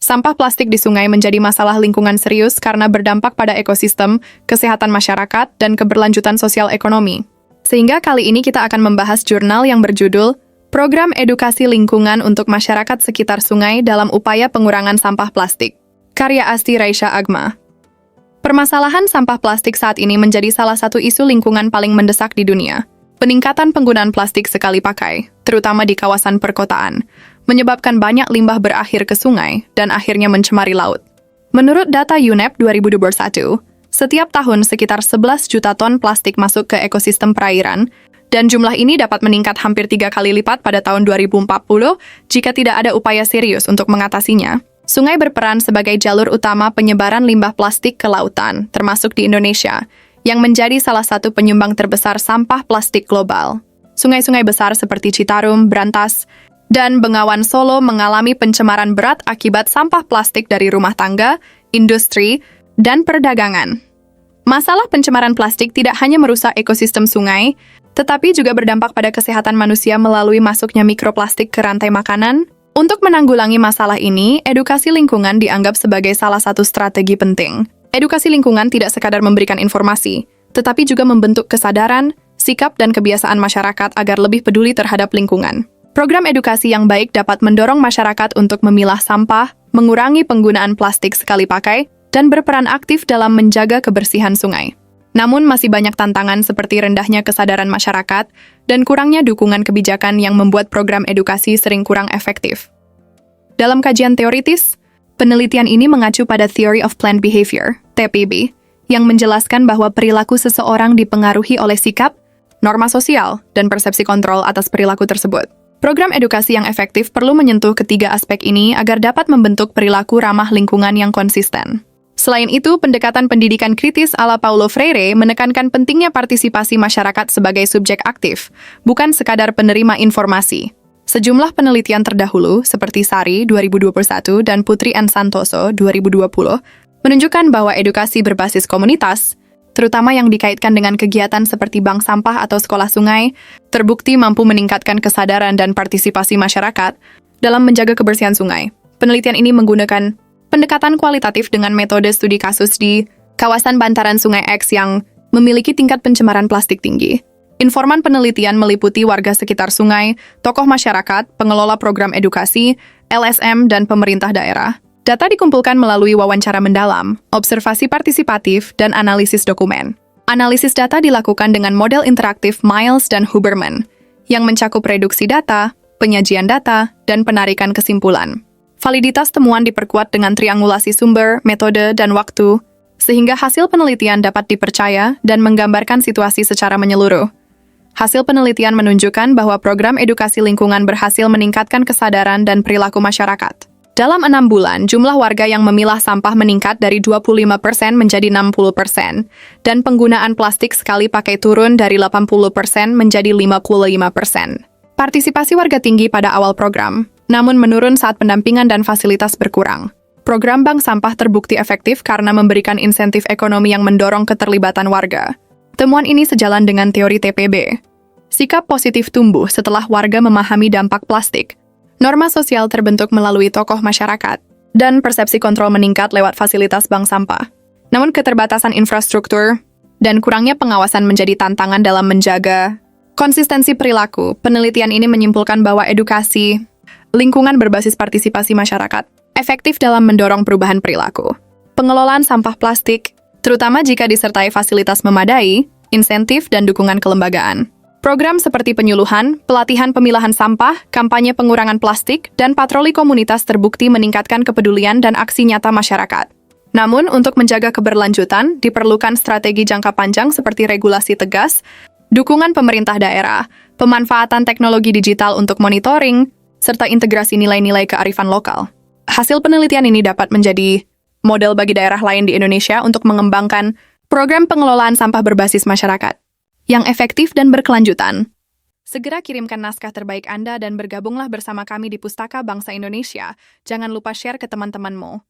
Sampah plastik di sungai menjadi masalah lingkungan serius karena berdampak pada ekosistem, kesehatan masyarakat, dan keberlanjutan sosial ekonomi. Sehingga kali ini kita akan membahas jurnal yang berjudul Program Edukasi Lingkungan untuk Masyarakat Sekitar Sungai dalam Upaya Pengurangan Sampah Plastik. Karya Asti Raisya Agma. Permasalahan sampah plastik saat ini menjadi salah satu isu lingkungan paling mendesak di dunia. Peningkatan penggunaan plastik sekali pakai, terutama di kawasan perkotaan, menyebabkan banyak limbah berakhir ke sungai dan akhirnya mencemari laut. Menurut data UNEP 2021, setiap tahun sekitar 11 juta ton plastik masuk ke ekosistem perairan, dan jumlah ini dapat meningkat hampir 3 kali lipat pada tahun 2040 jika tidak ada upaya serius untuk mengatasinya. Sungai berperan sebagai jalur utama penyebaran limbah plastik ke lautan, termasuk di Indonesia, yang menjadi salah satu penyumbang terbesar sampah plastik global. Sungai-sungai besar seperti Citarum, Brantas, dan Bengawan Solo mengalami pencemaran berat akibat sampah plastik dari rumah tangga, industri, dan perdagangan. Masalah pencemaran plastik tidak hanya merusak ekosistem sungai, tetapi juga berdampak pada kesehatan manusia melalui masuknya mikroplastik ke rantai makanan. Untuk menanggulangi masalah ini, edukasi lingkungan dianggap sebagai salah satu strategi penting. Edukasi lingkungan tidak sekadar memberikan informasi, tetapi juga membentuk kesadaran, sikap, dan kebiasaan masyarakat agar lebih peduli terhadap lingkungan. Program edukasi yang baik dapat mendorong masyarakat untuk memilah sampah, mengurangi penggunaan plastik sekali pakai, dan berperan aktif dalam menjaga kebersihan sungai. Namun masih banyak tantangan seperti rendahnya kesadaran masyarakat dan kurangnya dukungan kebijakan yang membuat program edukasi sering kurang efektif. Dalam kajian teoritis, penelitian ini mengacu pada Theory of Planned Behavior, TPB, yang menjelaskan bahwa perilaku seseorang dipengaruhi oleh sikap, norma sosial, dan persepsi kontrol atas perilaku tersebut. Program edukasi yang efektif perlu menyentuh ketiga aspek ini agar dapat membentuk perilaku ramah lingkungan yang konsisten. Selain itu, pendekatan pendidikan kritis ala Paulo Freire menekankan pentingnya partisipasi masyarakat sebagai subjek aktif, bukan sekadar penerima informasi. Sejumlah penelitian terdahulu, seperti Sari 2021 dan Putri N. Santoso 2020, menunjukkan bahwa edukasi berbasis komunitas, terutama yang dikaitkan dengan kegiatan seperti bank sampah atau sekolah sungai, terbukti mampu meningkatkan kesadaran dan partisipasi masyarakat dalam menjaga kebersihan sungai. Penelitian ini menggunakan pendekatan kualitatif dengan metode studi kasus di kawasan bantaran Sungai X yang memiliki tingkat pencemaran plastik tinggi. Informan penelitian meliputi warga sekitar sungai, tokoh masyarakat, pengelola program edukasi, LSM, dan pemerintah daerah. Data dikumpulkan melalui wawancara mendalam, observasi partisipatif, dan analisis dokumen. Analisis data dilakukan dengan model interaktif Miles dan Huberman, yang mencakup reduksi data, penyajian data, dan penarikan kesimpulan. Validitas temuan diperkuat dengan triangulasi sumber, metode, dan waktu, sehingga hasil penelitian dapat dipercaya dan menggambarkan situasi secara menyeluruh. Hasil penelitian menunjukkan bahwa program edukasi lingkungan berhasil meningkatkan kesadaran dan perilaku masyarakat. Dalam 6 bulan, jumlah warga yang memilah sampah meningkat dari 25% menjadi 60%, dan penggunaan plastik sekali pakai turun dari 80% menjadi 55%. Partisipasi warga tinggi pada awal program, namun menurun saat pendampingan dan fasilitas berkurang. Program bank sampah terbukti efektif karena memberikan insentif ekonomi yang mendorong keterlibatan warga. Temuan ini sejalan dengan teori TPB. Sikap positif tumbuh setelah warga memahami dampak plastik. Norma sosial terbentuk melalui tokoh masyarakat, dan persepsi kontrol meningkat lewat fasilitas bank sampah. Namun keterbatasan infrastruktur dan kurangnya pengawasan menjadi tantangan dalam menjaga konsistensi perilaku. Penelitian ini menyimpulkan bahwa edukasi lingkungan berbasis partisipasi masyarakat efektif dalam mendorong perubahan perilaku. Pengelolaan sampah plastik, terutama jika disertai fasilitas memadai, insentif, dan dukungan kelembagaan. Program seperti penyuluhan, pelatihan pemilahan sampah, kampanye pengurangan plastik, dan patroli komunitas terbukti meningkatkan kepedulian dan aksi nyata masyarakat. Namun, untuk menjaga keberlanjutan, diperlukan strategi jangka panjang seperti regulasi tegas, dukungan pemerintah daerah, pemanfaatan teknologi digital untuk monitoring, serta integrasi nilai-nilai kearifan lokal. Hasil penelitian ini dapat menjadi model bagi daerah lain di Indonesia untuk mengembangkan program pengelolaan sampah berbasis masyarakat yang efektif dan berkelanjutan. Segera kirimkan naskah terbaik Anda dan bergabunglah bersama kami di Pustaka Bangsa Indonesia. Jangan lupa share ke teman-temanmu.